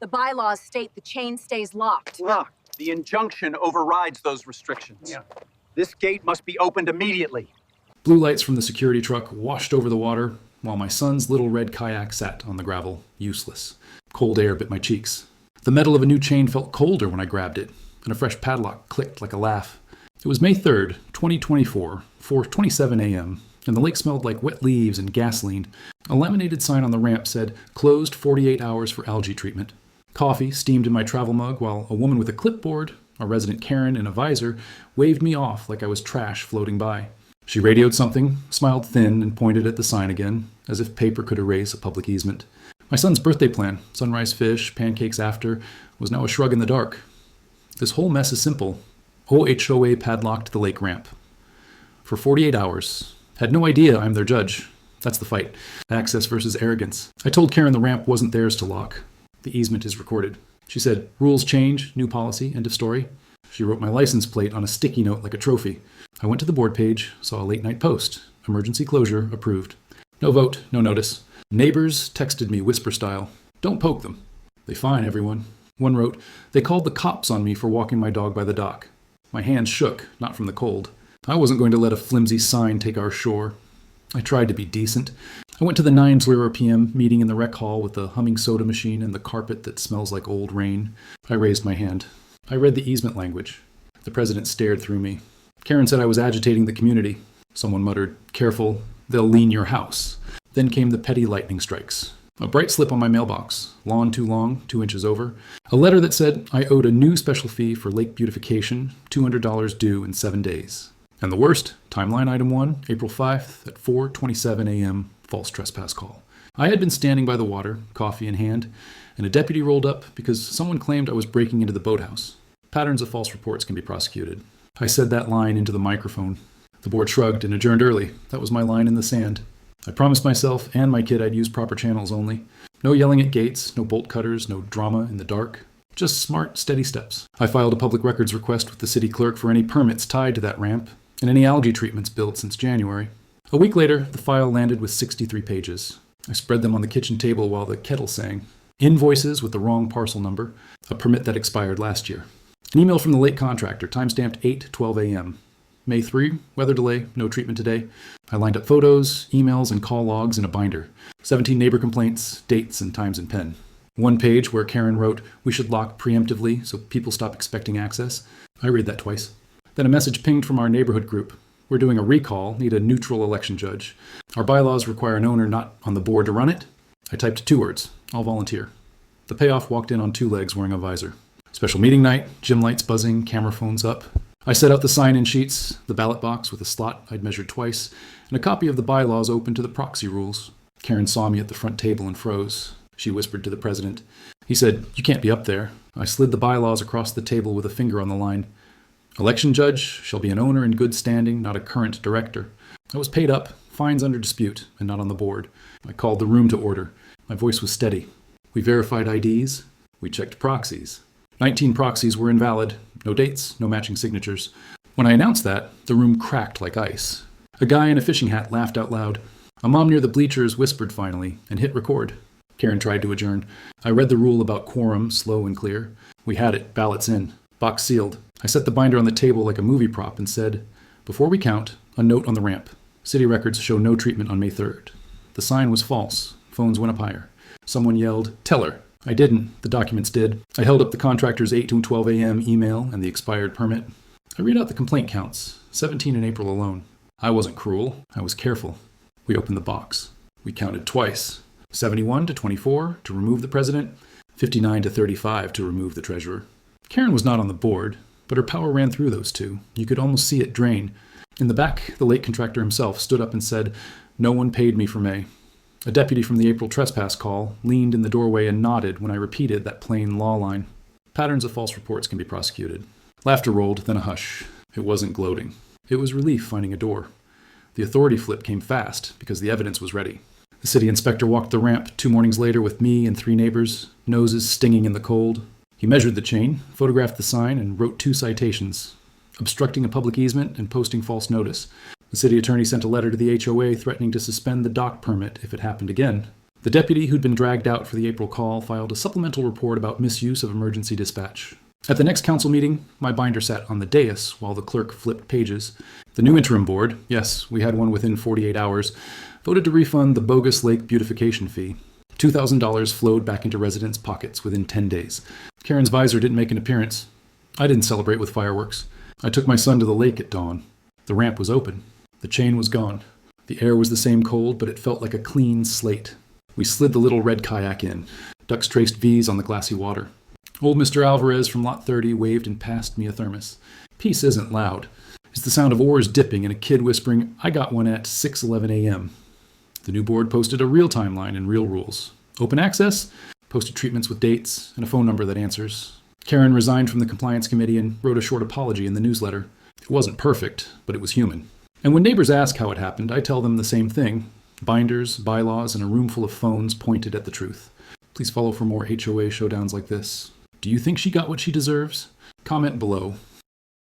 The bylaws state the chain stays locked. Locked. The injunction overrides those restrictions. Yeah. This gate must be opened immediately. Blue lights from the security truck washed over the water, while my son's little red kayak sat on the gravel, useless. Cold air bit my cheeks. The metal of a new chain felt colder when I grabbed it, and a fresh padlock clicked like a laugh. It was May 3rd, 2024, 4:27 a.m., and the lake smelled like wet leaves and gasoline. A laminated sign on the ramp said, "Closed 48 hours for algae treatment." Coffee steamed in my travel mug while a woman with a clipboard, a resident Karen in a visor, waved me off like I was trash floating by. She radioed something, smiled thin, and pointed at the sign again, as if paper could erase a public easement. My son's birthday plan, sunrise fish, pancakes after, was now a shrug in the dark. This whole mess is simple. HOA padlocked the lake ramp. For 48 hours. Had no idea I'm their judge. That's the fight. Access versus arrogance. I told Karen the ramp wasn't theirs to lock. The easement is recorded. She said, "Rules change, new policy, end of story." She wrote my license plate on a sticky note like a trophy. I went to the board page, saw a late night post. Emergency closure approved. No vote, no notice. Neighbors texted me whisper style. "Don't poke them. They fine everyone." One wrote, "They called the cops on me for walking my dog by the dock." My hands shook, not from the cold. I wasn't going to let a flimsy sign take our shore. I tried to be decent. I went to the 9:00 p.m. meeting in the rec hall with the humming soda machine and the carpet that smells like old rain. I raised my hand. I read the easement language. The president stared through me. Karen said I was agitating the community. Someone muttered, "Careful, they'll lean your house." Then came the petty lightning strikes. A bright slip on my mailbox, lawn too long, 2 inches over. A letter that said I owed a new special fee for lake beautification, $200 due in 7 days. And the worst, timeline item 1, April 5th at 4:27 a.m., false trespass call. I had been standing by the water, coffee in hand, and a deputy rolled up because someone claimed I was breaking into the boathouse. Patterns of false reports can be prosecuted. I said that line into the microphone. The board shrugged and adjourned early. That was my line in the sand. I promised myself and my kid I'd use proper channels only. No yelling at gates, no bolt cutters, no drama in the dark. Just smart, steady steps. I filed a public records request with the city clerk for any permits tied to that ramp and any algae treatments built since January. A week later, the file landed with 63 pages. I spread them on the kitchen table while the kettle sang. Invoices with the wrong parcel number, a permit that expired last year. An email from the lake contractor, timestamped 8:12 a.m. May 3, weather delay, no treatment today. I lined up photos, emails, and call logs in a binder. 17 neighbor complaints, dates, and times in pen. One page where Karen wrote, "We should lock preemptively so people stop expecting access." I read that twice. Then a message pinged from our neighborhood group. "We're doing a recall, need a neutral election judge. Our bylaws require an owner not on the board to run it." I typed 2 words, "I'll volunteer." The payoff walked in on 2 legs wearing a visor. Special meeting night, gym lights buzzing, camera phones up. I set out the sign-in sheets, the ballot box with a slot I'd measured twice, and a copy of the bylaws open to the proxy rules. Karen saw me at the front table and froze. She whispered to the president. He said, "You can't be up there." I slid the bylaws across the table with a finger on the line. "Election judge shall be an owner in good standing, not a current director." I was paid up, fines under dispute, and not on the board. I called the room to order. My voice was steady. We verified IDs. We checked proxies. 19 proxies were invalid. No dates, no matching signatures. When I announced that, the room cracked like ice. A guy in a fishing hat laughed out loud. A mom near the bleachers whispered finally and hit record. Karen tried to adjourn. I read the rule about quorum, slow and clear. We had it, ballots in, box sealed. I set the binder on the table like a movie prop and said, "Before we count, a note on the ramp. City records show no treatment on May 3rd. The sign was false. Phones went up higher. Someone yelled, "Tell her." I didn't. The documents did. I held up the contractor's 8:12 a.m. email and the expired permit. I read out the complaint counts, 17 in April alone. I wasn't cruel. I was careful. We opened the box. We counted twice. 71 to 24 to remove the president, 59 to 35 to remove the treasurer. Karen was not on the board, but her power ran through those two. You could almost see it drain. In the back, the lake contractor himself stood up and said, "No one paid me for May." A deputy from the April trespass call leaned in the doorway and nodded when I repeated that plain law line. Patterns of false reports can be prosecuted. Laughter rolled, then a hush. It wasn't gloating. It was relief finding a door. The authority flip came fast because the evidence was ready. The city inspector walked the ramp 2 mornings later with me and 3 neighbors, noses stinging in the cold. He measured the chain, photographed the sign, and wrote 2 citations: obstructing a public easement and posting false notice. The city attorney sent a letter to the HOA threatening to suspend the dock permit if it happened again. The deputy who'd been dragged out for the April call filed a supplemental report about misuse of emergency dispatch. At the next council meeting, my binder sat on the dais while the clerk flipped pages. The new interim board, yes, we had one within 48 hours, voted to refund the bogus lake beautification fee. $2,000 flowed back into residents' pockets within 10 days. Karen's visor didn't make an appearance. I didn't celebrate with fireworks. I took my son to the lake at dawn. The ramp was open. The chain was gone. The air was the same cold, but it felt like a clean slate. We slid the little red kayak in. Ducks traced V's on the glassy water. Old Mr. Alvarez from Lot 30 waved and passed me a thermos. Peace isn't loud. It's the sound of oars dipping and a kid whispering, "I got one at 6:11 a.m. The new board posted a real timeline and real rules. Open access, posted treatments with dates, and a phone number that answers. Karen resigned from the compliance committee and wrote a short apology in the newsletter. It wasn't perfect, but it was human. And when neighbors ask how it happened, I tell them the same thing. Binders, bylaws, and a room full of phones pointed at the truth. Please follow for more HOA showdowns like this. Do you think she got what she deserves? Comment below.